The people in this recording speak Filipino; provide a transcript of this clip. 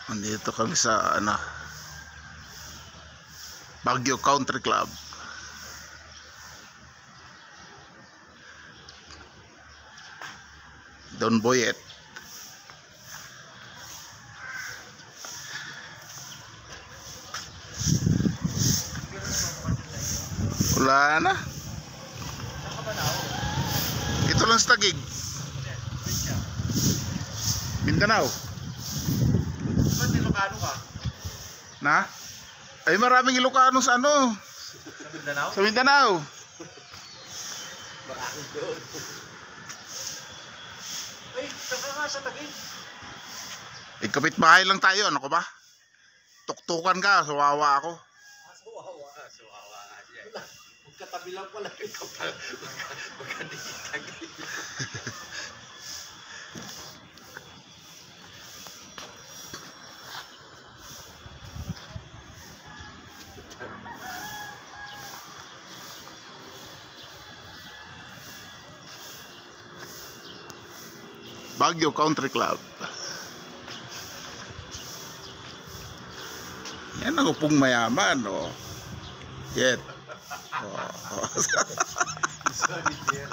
Nandito kami sa Baguio Country Club. Don Boyet. Wala na. Ito lang sa Taguig. Mindanao. Ba't Ilocano ka? Na? Ay maraming Ilocano sa Sa Mindanao? Sa Mindanao. Maraming doon. Ay, saka nga sa Taguig. Kapitbahay lang tayo, ano ko ba? Tuktukan ka, suwawa ako. Suwawa ka siya. Magkatabi lang pala ito. Magkadikit-tagit. Baguio Country Club. Yan ang upong mayaman, oh. Yet. Oh. Sorry, dear.